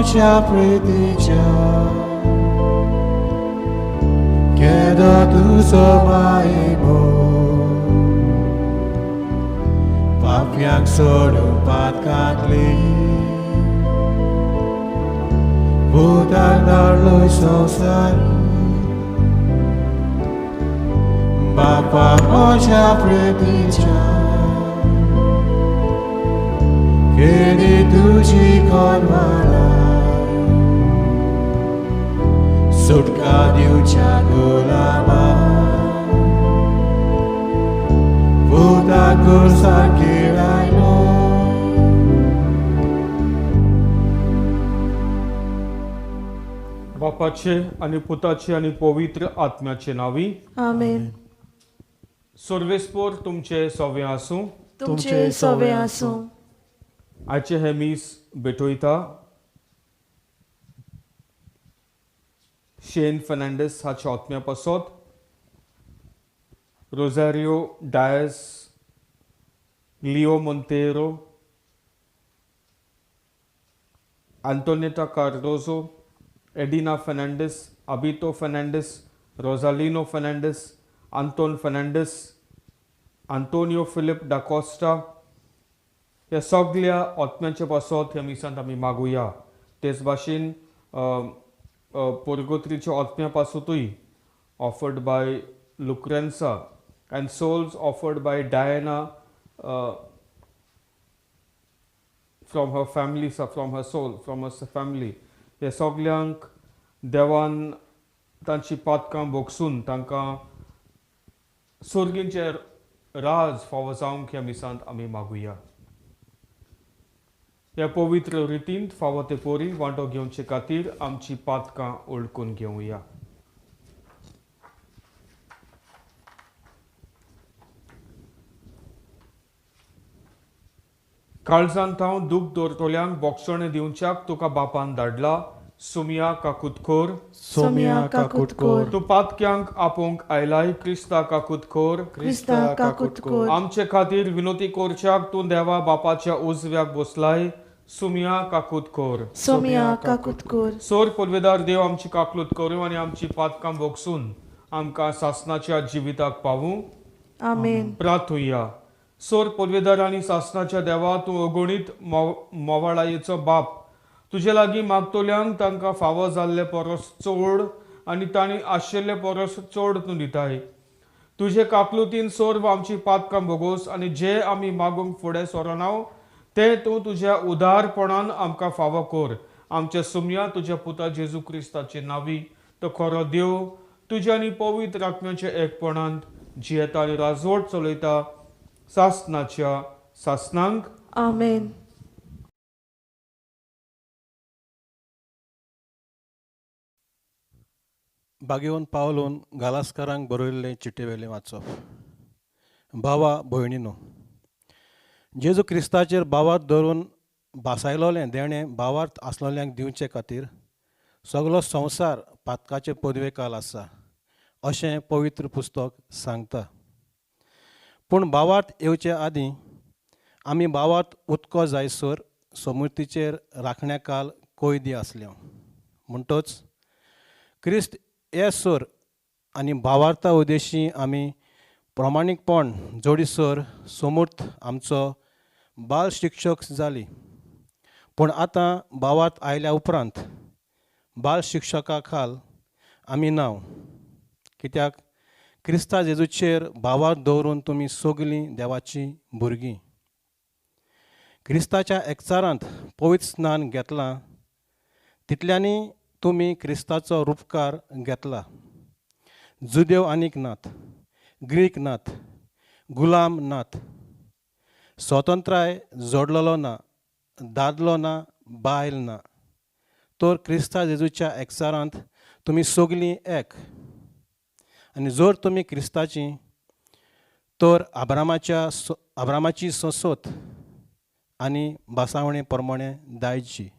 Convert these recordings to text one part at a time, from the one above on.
मोच्या प्रीतीच्या केदो तुजो मायेमो पापयांक सोडून पातकांतली भुताक धाडलोय संवसार बापा मोच्या प्रीतीच्या केदी तुजी कोनवालाय सुटका दिवच्या गुलाबा भुताक सारकी लायलो बापाचे आणि पुताचे आणि पवित्र आत्म्याचे नावी आमेन. सर्वेस्पोर तुमचे सवे आसूं. तुमचे सवे आसूं. आयचे हे मीस भेटयता शेन फर्नांडीस हाच्या आत्म्या पासत Rosario Dias Leo Monteiro आंतोनेटा Cardozo एडिना Fernandes अबितो Fernandes रोझालिनो Fernandes Anton Fernandes Antonio Philip डाकोस्टा ह्या सगळ्या आत्म्याच्या पासत ह्या मिसांत आमी मागुया. तेच भाशेन पुर्गोत्रीच्या आत्म्या पासतूय offered by Lucrencia and souls offered by Diana from her family from her soul from her family ह्या सगळ्यांक देवान तांची पातकां भोगसून तांकां सर्गींचे राज फावो जावंक ह्या मिसांत आमी मागुया. ह्या पवित्र रितींत फावो ते पोरी वांटो घेवचे खातीर आमची पातकां ओळखून घेवया. काळजांत हांव दूख दवरतल्यांक बोगसणे दिवच्याक तुका बापान धाडला. सुमिया काकुतखोर सोम्या काकुटकोर. तूं पातक्यांक आपोवंक आयलाय. Crysta काकुतखोर Crysta काकुटकोर. आमचे खातीर विनोती करच्याक तूं देवा बापाच्या उजव्याक बसलाय. सुमिया काकुतखोर. सोम्या काकुटकोर. सोर पलवेदार देव आमची काकलूत करूं आनी आमची पातकां भोगसून आमकां सासणाच्या जिविताक पावूं. आमेन. प्रार्थुया. सोर पलवेदार आनी सासणाच्या देवा तूं अगणीत मोवाळायेचो बाप तुजे लागीं मागतल्यांक तांकां फावो जाल्ले परस चड आनी तांणी आशिल्ले परस चड तूं दिताय. तुजे काकलुतीन सोर आमची पातकां भोगोस आनी जे आमी मागूंक फुडें सरनाव ते तूं तुज्या उदारपणान आमकां फावो कर. आमच्या सुम्या तुज्या पुता जेजू क्रिस्ताचे नावी तो खरो देव तुज्या आनी पवित्र आत्म्याच्या एकपणांत जियेता आनी राजवट चलयता सासणाच्या सासणांक. आमेन. बागेवन पावलून गालास्कारांक बरयल्लें चिटेवेलें वाचप. भावा भयणीनो, जेजू क्रिस्ताचेर बावार्थ धरून भासायलोलें देणें बावार्थ आसलोल्यांक दिवचे खातीर सगलो संवसार पातकाचे पदवेकाल आसा अशें पवित्र पुस्तक सांगता. पूण बावार्थ येवचे आदीं आमी बावार्थ उदको जायसर समृद्धीचेर राखण्या काल कोयदी आसल्यो. म्हणटच क्रिस्त येसर आनी भावार्था उद्देशी आमी प्रामाणीकपण जोडीसर समूर्थ आमचो बाल शिक्षक जाली. पूण आतां भावार्थ आयल्या उपरांत बाल शिक्षका खाल आमी नाव. कित्याक क्रिस्ता जेजूचेर भावार्थ दवरून तुमी सगलीं देवाची भुरगीं. क्रिस्ताच्या एकचारांत पवित्र स्नान घेतलां तितल्यांनी तुमी क्रिस्ताचो रूपकार घेतला. जुदेव आनीक नात, ग्रीक नात, गुलाम नात, स्वतंत्राय जोडलेलो ना, दादलो ना, बायल ना, तर क्रिस्ता जेजूच्या एकचारांत तुमी सगलीं एक. आनी जर तुमी क्रिस्ताची तर आब्रामाची सोसोत आनी बासावणे प्रमाणे दायची.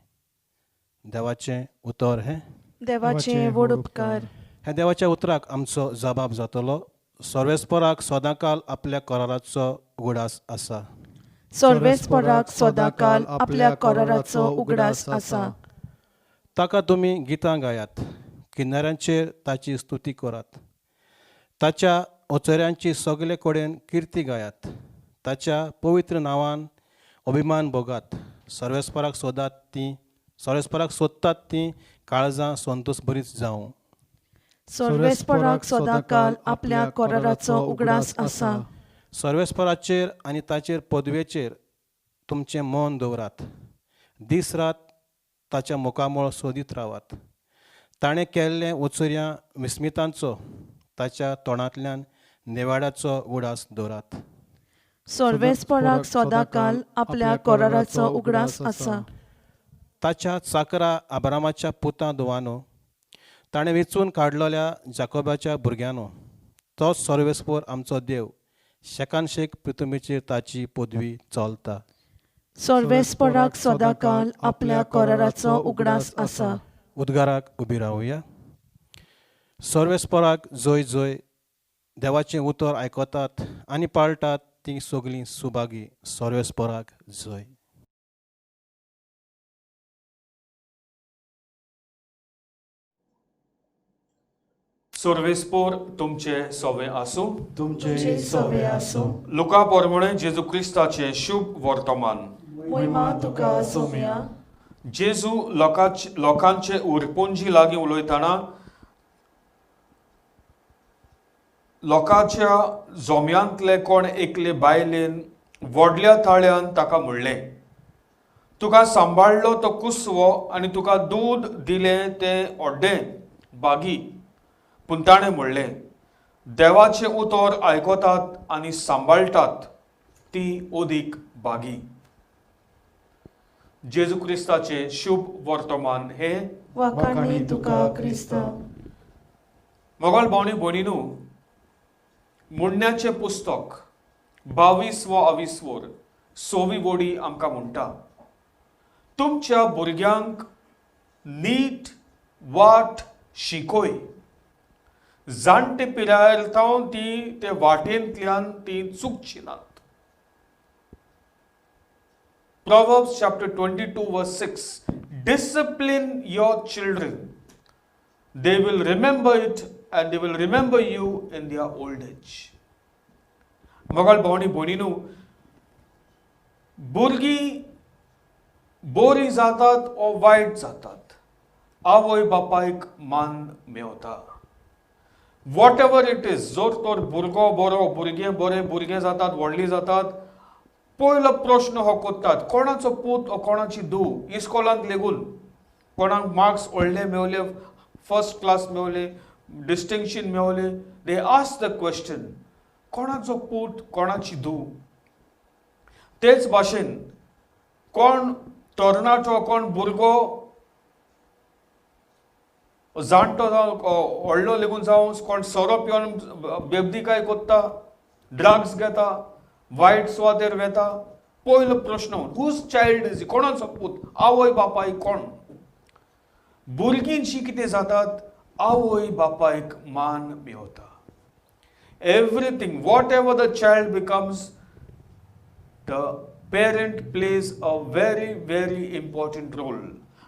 देवाचें उतर हें. देवाचें व्हड उपकार. ह्या देवाच्या उतराक आमचो जबाब जातलो. सर्वेस्पराक सदांकाल आपल्या कराराचो उगडास आसा. सर्वेस्पराक सदांकाल आपल्या कराराचो उगडास आसा. ताका तुमी गितां गायात, किनाऱ्यांचेर ताची स्तुती करात. ताच्या ओचऱ्यांची सगळे कडेन किर्ती गायात. ताच्या पवित्र नांवान अभिमान भोगात. सर्वेस्पराक सोदतात ती काळजां संतोश बरीच जावं. सर्वेस्पराक सदांकाल आपल्या कोराराचो उगडास आसा. सर्वेस्पराचेर आनी ताचेर पदवेचेर तुमचें मन दवरात. दीस रात ताच्या मुखामळ सोदीत रावात. ताणें केल्लें ओचऱ्यां विस्मितांचो ताच्या तोंडांतल्यान नेवाड्याचो उडास दवरात. सर्वेस्पराक सदांकाल आपल्या कोराराचो उगडास आसा. ताच्या चाकरा आब्रामाच्या पुतां दुवानो, ताणें वेचून काडलेल्या जाकोबाच्या भुरग्यानो, तोच सर्वेस्पर आमचो देव. शेकान शेक पृथ्वीचेर ताची पदवी चलता. सर्वेस्पराक सदांकाल आपल्या कोराराचो उगडास आसा. उद्गाराक उबी रावया. सर्वेस्पराक जय जय. देवाचें उतर आयकतात आनी पाळटात ती सगळीं सुभागी. सर्वेस्पराक जय. सर्वेस्पोर तुमचे सोवे आसूं. तुमचे सवे आसूं. लुका पोरमणे जेजू क्रिस्ताचे शुभ वर्तमान. महिमा तुका सोम्या. जेजू लोकांचे उरपोंजी लागीं उलयतना लोकांच्या जोम्यांतले कोण एकले बायलेन व्हडल्या ताळ्यान ताका म्हणलें, तुका सांबाळलो तो कुसवो आनी तुका दूद दिलें तें ओड्डें बागी. पूण ताणें म्हणलें, देवाचें उतर आयकतात आनी सांबाळटात ती ओदीक बागी. जेजू क्रिस्ताचे शुभ वर्तमान हे वाखाणी तुका क्रिस्त. मोगोल भावनी भयणीनो, मुन्याचें पुस्तक 22-24 सोवी वोडी आमकां म्हणटा, तुमच्या भुरग्यांक नीट वाट शिकोय. जाणटे पिरायेर जावन ती ते वाटेंतल्यान ती चुकची नात. Proverbs chapter 22 verse 6. Discipline your children. They will remember it and they will remember you in their old age. मोगाल भावनी भयणीनो, भुरगीं बरी जातात ओ वायट जातात, आवय बापायक मान Mewat. What ever it is, जोर तोर भुरगो बरो, भुरगें बरें, भुरगें जातात, व्हडलीं जातात, पयलो प्रश्न हो कोत्तात, कोणाचो पूत ओ कोणाची धूव. इस्कॉलांत लेगून कोणाक मार्क्स व्हडले मेवले, फर्स्ट क्लास मेवले, डिस्टिंक्शन मेवले, दे आस्क द क्वेश्चन, कोणाचो पूत कोणाची धूव. तेच भाशेन कोण तरणाटो, कोण भुरगो जाणटो जावं व्हडलो लेगून जावं, कोण सोरो पिवन बेबदीकाय कोत्ता, ड्रग्स घेता, वायट सुवातेर वेता, पयलो प्रश्न, हुज चायल्ड इज, कोणाचो पूत, आवय बापाय कोण. भुरगीं जी कितें जातात, आवय बापायक मान Mewat. Everything, whatever the child becomes, the parent plays a very, very important role.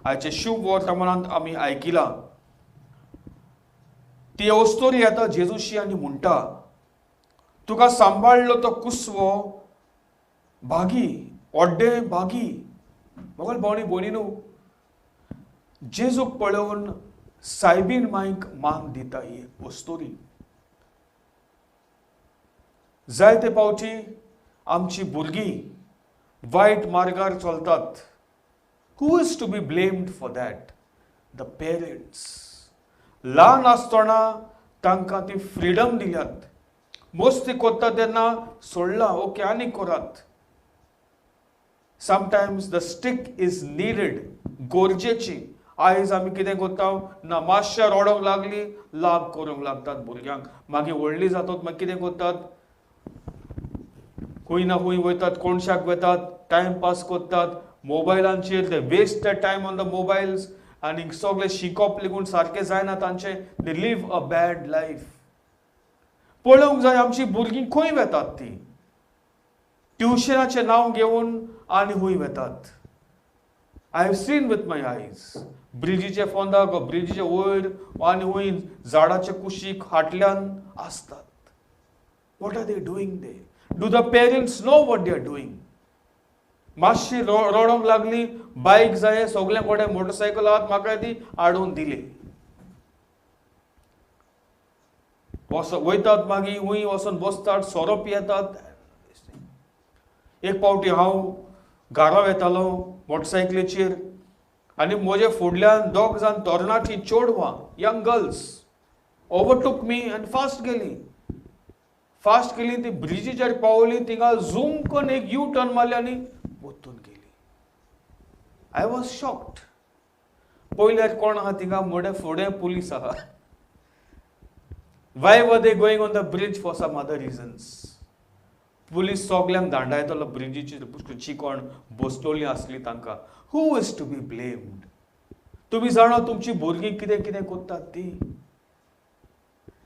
आयचे शुभ वर्तमानांत आमी आयकिलां, ती ओस्तोरी येता जेजूशी आनी म्हणटा, तुका सांबाळलो तो कुसवो बागी, ओड्डे बागी. मोगल भावनी भयणीनो, जेजूक पळोवन सायबीण मांयक मान दिता ही ओस्तोरी. जायते पावटी आमची भुरगीं वायट मार्गार चलतात. Who is to be blamed for that? The parents. ल्हान आसतना तांकां ती फ्रिडम दिल्यात. मस्ती कोत्ता तेन्ना सोडला, ओके आनी करात. Sometimes the stick is needed, गरजेची. आयज आमी कितें कोत्ता, ना मातशें रडोंक लागली, लाग करूंक लागतात भुरग्यांक. मागीर व्हडलीं जातात, मागीर कितें कोत्तात, खूंय ना खूंय वयतात, कोणशाक वेतात, टायमपास कोत्तात मोबायलांचेर. They waste the time on the mobiles आनी सगळें शिकप लेगून सारकें जायना तांचें. They live a bad life. पळोवंक जाय आमची भुरगीं खंय वेतात. ती ट्युशनाचें नांव घेवन आनी खूंय वेतात. आय हॅव सीन विथ माय आयज ब्रिजीचे फोंदाक ब्रिजीचे वयर आनी वयर झाडाच्या कुशीक फाटल्यान आसतात. What are they doing they? Do the parents know what they are doing? मातशी रडोंक लागली, बायक जाय, सगळ्यांक कोणे मोटरसायकल आहात, म्हाका ती हाडून दिली. वयतात मागीर हुंय वचून बसतात, सोरो पियेतात. एक पावटी हांव घरा येतालो मोटरसायकलीचेर आनी म्हजे फुडल्यान दोग जाण तरणाटी चेडवां, यंग गर्ल्स ओवरटूक मी आनी फास्ट गेली. ती ब्रिजीचेर पावली, थिंगा झूम करून एक यू टर्न मारली आनी वतून गेली. I was shocked. पयल्यार कोण आहा थिंगा? मोडे फुडें पुलीस आहा. Why were they going on the bridge? For some other reasons. Police सगळ्यांक धांडायतलो ब्रिजीची कोण बसतोली असली तांकां. Who is to be blamed? तुम्ही जाणा तुमची भुरगीं कितें कितें कोत्तात ती.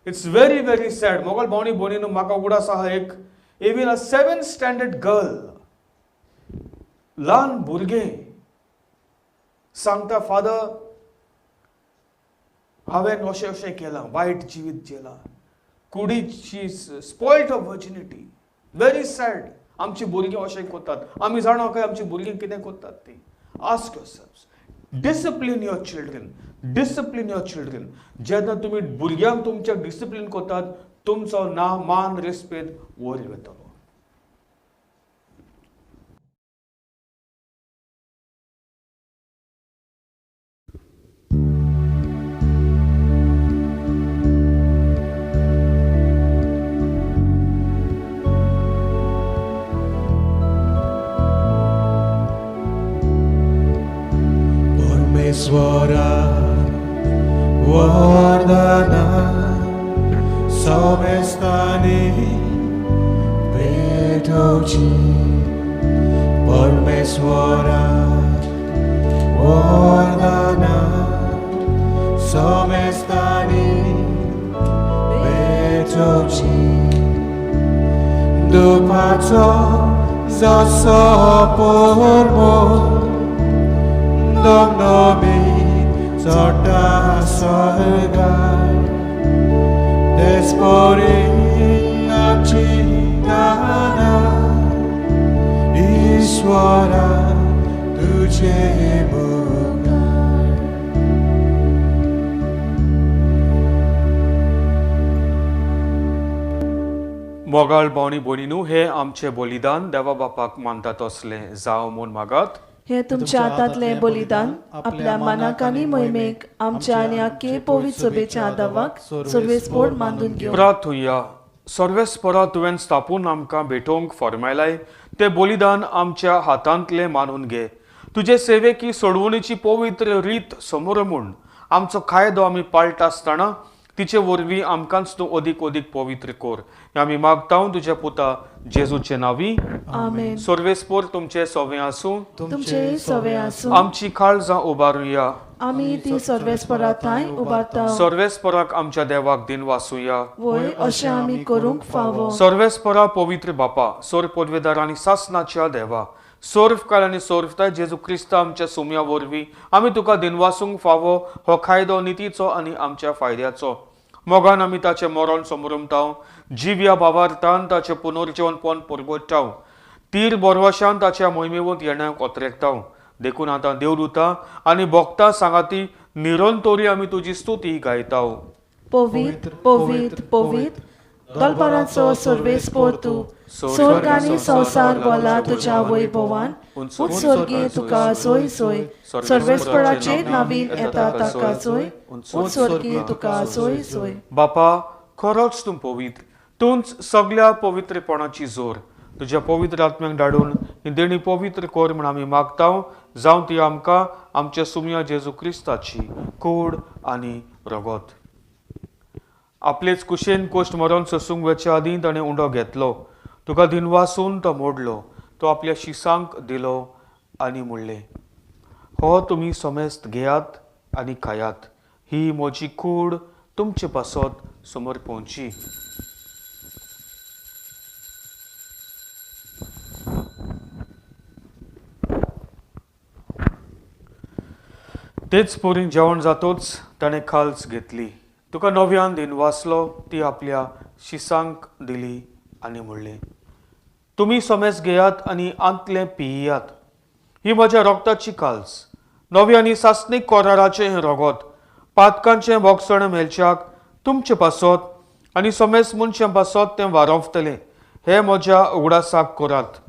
It's very very sad. मोगल भावनी भोनीन म्हाका उगडास आहा एक इवन अ 7th स्टँडर्ड गर्ल, ल्हान भुरगें सांगता, फादर हांवें अशें अशें केलां, वायट जिवीत जेलां, कुडीची spoiled of virginity. Very sad. आमची भुरगीं अशें कोत्तात. आमी जाणा काय आमची भुरगीं कितें कोत्तात ती. Ask yourselves. Discipline your children. Discipline your children. जेन्ना तुमी भुरग्यांक तुमच्या डिसिप्लीन कोतात, तुमचो मान रेस्पेद वयर वयतलो. Swara Vardana Samestani Vetochi Parmeswara Vardana Samestani Vetochi Dupato Zasa Pormo Domnobi Zota Sargar Desporin Achinana Ishwara Tujhe Mugar. मोगाळ भावनी भोनीनू हे आमचे बलिदान देवा बापाक मानतात असले जावं म्हूण मागात. हे तुमच्या हातांतले बलिदान आपल्या मानाक आनी मोहिमेक आमच्या आनी आख्खे पवित्र सभेच्या आदावाक सर्वेस्पोर मानून घेवं. प्रार्थुया. सर्वेस्परा तुवें स्थापून आमकां भेटोवंक फॉर्मायलाय ते बलिदान आमच्या हातांतले मानून घे. तुजे सेवेकी सोडवणीची पवित्र रीत समोर म्हूण आमचो कायदो आमी पाळटा आसतना तिचे वरवीं आमकांच तूं अदीक अदीक पवित्र कोर. हें आमी मागतां तुज्या पुता जेजूचे नांवी. आमेन. सर्वेस्पोर तुमचे सवे आसूं. तुमचे सवे आसूं. आमची काळजां उबारुया. आमी ती सर्वेस्परांत थंय उबारता. सर्वेस्पराक आमच्या देवाक दिन वासुया. वय अशें आमी करूंक फावो. सर्वेस्परा पवित्र बापा, सोर पदवेदार आनी सासनाच्या देवा, सोर्फकाळ आनी सोर्फताय जेजू क्रिस्त आमच्या सुम्या वरवीं आमी तुका दिनवासूंक फावो हो कायदो नितीचो आनी आमच्या फायद्याचो. मोगान आमी ताचें मरण समरुमताव, जिव्या भावार्थान ताचें पुनर्जीवनपण परगटाव, तीर बोरवाशान ताच्या मोहिमेवंत येण्याक ओतरेकताव. देखून आतां देवदूता आनी भक्तां सांगाती निरंतरी आमी तुजी स्तुती गायताव. पवित्र पवित्र पवित्र दलबरांचो सर्वेस्पोर तूं. स्वर्ग आनी संवसार बोला तुज्या वैभवान. उत्सर्गी तुका सोय सोय. सर्वेस्पराचेर नावीन येता ताका सोय. उत्सर्गी तुका सोय सोय. बापा, खरोच तूं पवित्र. तूंच सगळ्या पवित्रपणाची जोर. तुज्या पवित्र आत्म्याक धाडून ही देणी पवित्र कोर म्हण आमी मागताव. जावं ती आमकां आमच्या सुम्या जेजू क्रिस्ताची कूड आनी रगत. आपलेच कुशेन कोश्ट मरण सोसूंक वेच्या आदीं ताणें उंडो घेतलो. तुका दिनवासून तो मोडलो. तो आपल्या शिसांक दिलो आनी म्हणलें, हो तुमी समेस्त घेयात आनी खायात. ही म्हजी कूड तुमचे पासत समर्पणची. तेच पोरीन जेवण जातोच ताणें खालस घेतली. तुका नव्यान दिन वाचलो ती आपल्या शिसांक दिली आनी म्हणली, तुमी सोमेस घेयात आनी आंतले पियेयात. ही म्हज्या रोगताची काल्स, नवी आनी सासणीक कोराराचें हें रगत. पातकांचें बोगसण मेलच्याक तुमचें पासत आनी सोमेस मनशें पासत तें वारोवतलें. हें म्हज्या उगडासाक करात.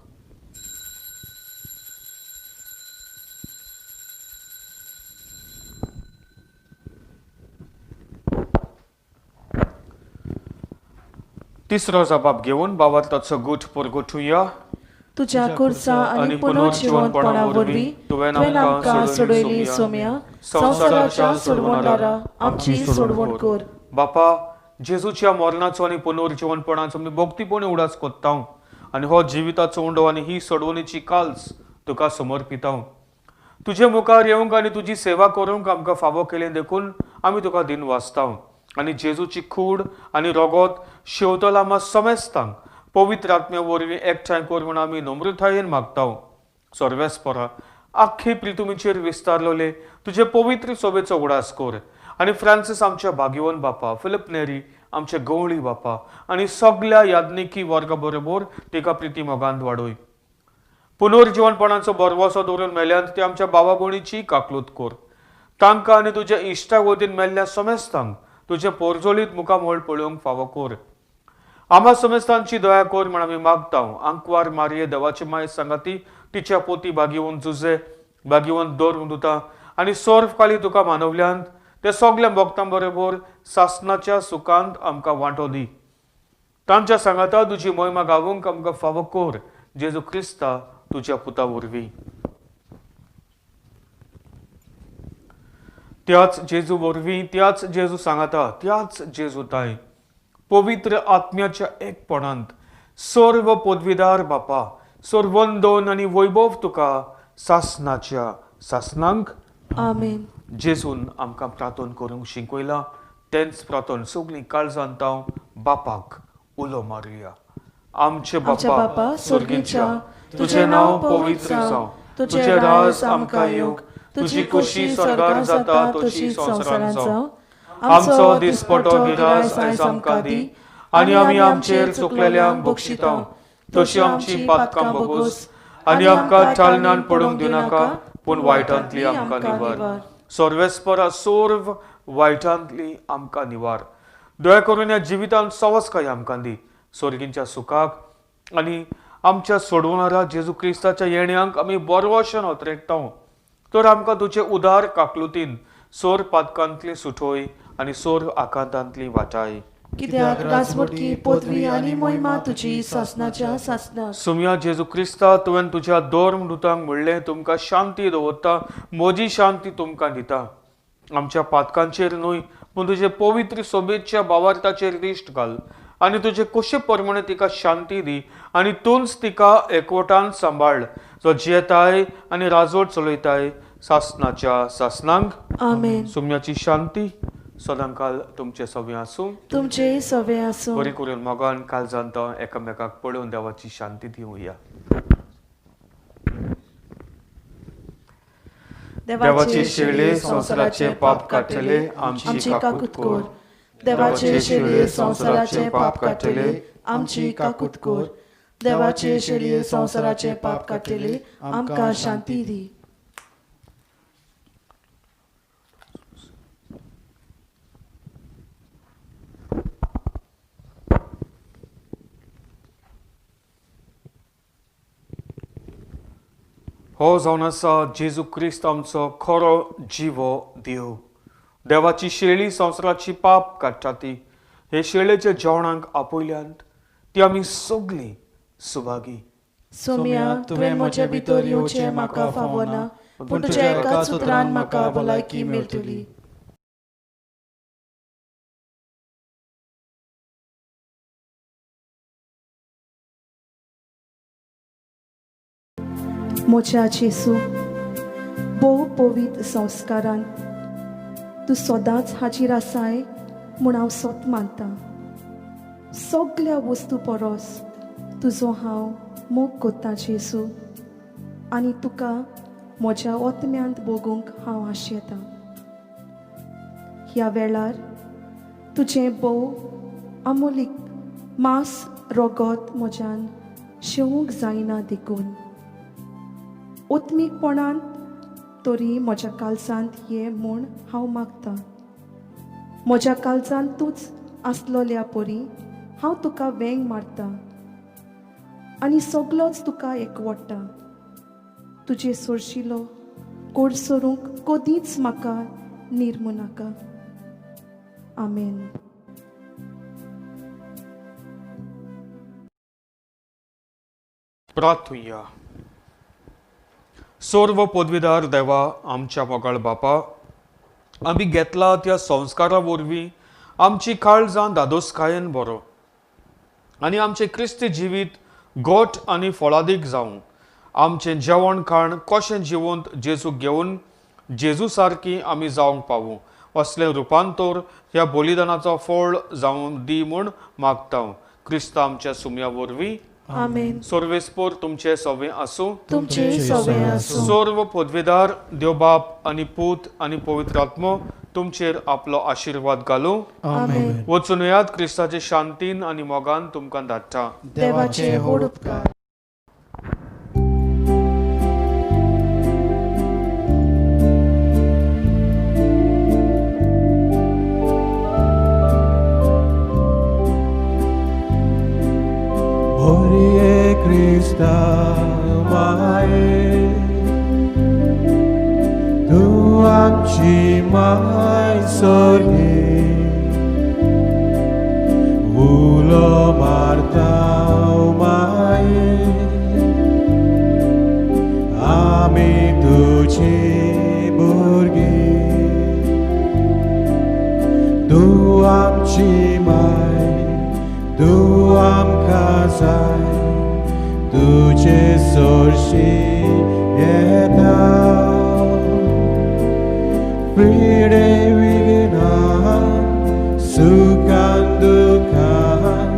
तिसरो जबाब घेवन भावार्थाचो गुठ परगटुया. तुझ्या कुर्सा आणि पुनर्जीवनपणा वरवीं तुवें आमकां सोडयली सोम्या, संवसाराच्या सोडवणदारा आमची सोडवण कर. बापा, जेजूच्या मरणाचो आनी पुनर्जीवनपणाचो आमी भक्तीपणे उडास कोत्ता आनी हो जिविताचो उंडो आनी ही सोडवणेची काल्स तुका समर्पिता. तुजे मुखार येवंक आनी तुजी सेवा करूंक आमकां फावो केलें देखून आमी तुका दिन वाचता आनी जेजूची खूड आनी रगत शेवतला आमा समेस्तांक पवित्र आत्म्या वरवीं एकठांय कर म्हूण आमी नम्रतायेन मागता. सर्वेस्परा, आख्खे प्रितुमीचेर विस्तारलोले तुजे पवित्र सोबेचो उडास कर आनी फ्रांसीस आमच्या भाग्यवन बापा, फिलिप नेरी आमचे गवळी बापा आनी सगळ्या याज्ञिकी वर्गा बरोबर तिका प्रिती मोगांत वाडोय. पुनर्जीवनपणाचो बरवसो दवरून मेल्यांत ते आमच्या भावा भयणीची काकलूत कर. तांकां आनी तुज्या इश्टा वतीन मेल्ल्या समेस्तांक तुजे पोरजोळीत मुखामोळ पळोवंक फावो कर. आम्हा समेस्तांची दया कर म्हण आमी मागता. आंकवार मारये देवाची माय सांगाती तिच्या पोती भाग्यवन जुजे भाग्यवन दोर दुता आनी सोर्फ खाली तुका मानवल्यांत ते सगळ्या भक्तां बरोबर सासणाच्या सुखांत आमकां वांटो दी. तांच्या सांगाता तुजी महिमा गावूंक आमकां फावो कर. जेजू क्रिस्ता तुज्या पुता वरवीं. त्याच जेजू वरवीं, त्याच जेजू सांगाता, त्याच जेजू ताय पवित्र आत्म्याच्या एकपणांत सर्व पदवीदार बापा, सर्वंदोन आनी वैभव तुका सासणाच्या सासणांक आमेन. जेजून आमकां प्रार्थना करूंक शिकयला. तेंच प्रार्थना सगळीं काळजांत हांव बापाक उलो मारुया. आमचे बापा स्वर्गीच्या, तुझे नांव पवित्र जावं, तुझे राज आमकां येवंक, तुजी खुशी स्वर्गार जाता तशी संवसारांत जावं. आमचो दिसपटो गिरास आयज आमकां दी आनी आमी आमचेर चुकलेल्यांक बक्षिता तशी आमची पातकां बोगोस आनी आमकां चालनान पडूंक दिनाका पूण वायटांतली आमकां निवार. सर्वेस्परा, सर्व वायटांतली आमकां निवार. दया करून ह्या जिवितांत सवस्काय आमकां दी. स्वर्गींच्या सुखाक आनी आमच्या सोडवणारा जेजू क्रिस्ताच्या येण्याक आमी बरवशेन ओतरेकता. तर आमकां तुजे उदार काकलुतीन सोर पातकांतली सुटोय आनी सोर आकांतांतली वाटाय. कित्याक राजवटकी, पदवी आनी महिमा तुजी सासणाच्या सासणाक. सुम्या जेजू क्रिस्ता, तुवें तुज्या धर्म दुतांक म्हणलें तुमकां शांती दवरता, म्हजी शांती तुमकां दिता. आमच्या पातकांचेर न्हय पूण तुजे पवित्र सोबेच्या भावार्थाचेर दिश्ट घाल आनी तुजे कुशे प्रमाणे तिका शांती दी आनी तूंच तिका एकवटान सांबाळ, जो जियेताय आनी राजवट चलयताय सासणाच्या सासणांक. आमेन. सुम्याची शांती सदांकाल तुमचे सवे आसूं. तुमचे सवे आसूं. बरी करून मोगान काळजांत एकामेकाक पळोवन देवाची शांती दिवया. देवाचे शेळे संवसाराचे पाप काडटले आमची काकूत कर. देवाचे शेळये संवसाराचे पाप काडटले आमची काकूत कर. देवाचे शेळये संवसाराचे पाप काडटले आमकां शांती दी. हो जावन आसा जेजू क्रिस्त आमचो खरो जिवो देव. देवाची शेळी संवसाराची पाप काडटा ती. हे शेळेच्या जेवणाक आपयल्यांत ती आमी सगळीं सुभागी. सोम्या, तुवें म्हजे भितर येवचें म्हाका फावो ना, पूण तुज्या एकाच उतरान म्हाका भलायकी मेळटली. म्हज्या जेसू, भोव पवित्र संस्कारान तूं सदांच हाजीर आसाय म्हूण हांव सोत मानतां. सगळ्या वस्तू परस तुजो हांव मोग कोत्तां जेसू आनी तुका म्हज्या ओतम्यांत बोगूंक हांव आशेतां. ह्या वेळार तुजें बोव अमोलीक मांस रोगोत म्हज्यान शेवूंक जायना देखून. ओतमीकपणांत तरी म्हज्या काळजांत ये म्हूण हांव मागतां. म्हज्या काळजांत तूंच आसलोल्या परी हांव तुका वेंग मारतां आनी सगलोच तुका एकवडटा. तुजे सोरशिलो कोड सोरूंक कदींच म्हाका निर्मू नाका. आमेन. प्रार्थुया. सर्व पदवीदार देवा, आमच्या मोगाळ बापा, आमी घेतला त्या संस्कारा वरवीं आमची काळजां दादोसकायेन बरो आनी आमचें क्रिस्ती जिवीत गोठ आनी फळादीक जावं. आमचें जेवण खाण कशें जिवंत जेजूक घेवन जेजू सारकी आमी जावंक पावूं असलें रुपांतर ह्या बलिदानाचो फळ जावं दी म्हूण मागता. क्रिस्ता आमच्या सुमया वरवीं. आमेन. सर्वेस्पोर तुमचे सवे आसूं. तुमचे सवे आसूं. सर्व पदवीदार देव बाप आनी पूत आनी पवित्र आत्मो तुमचेर आपलो आशिर्वाद घालूं. आमेन. वचून येयात क्रिस्ताचे शांतीन आनी मोगान तुमकां धाडटा. देवाचे व्हड उपकार. Morie Krista Mae, Tu amci mai sorge, Ulo Martau Mae, Ami tuci burgi, Tu amci mai, Tu am kazai, tuce sorshi yedau. Fride viginan, sukan dukan,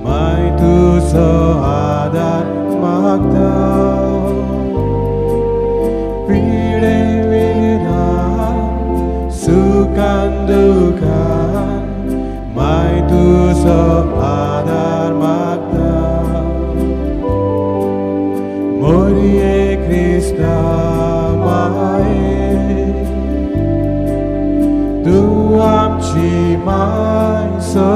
mai tu so adat magdau. Fride viginan, sukan dukan, mai tu so adar magdau. Morie Krista Mae, Tu amci mai so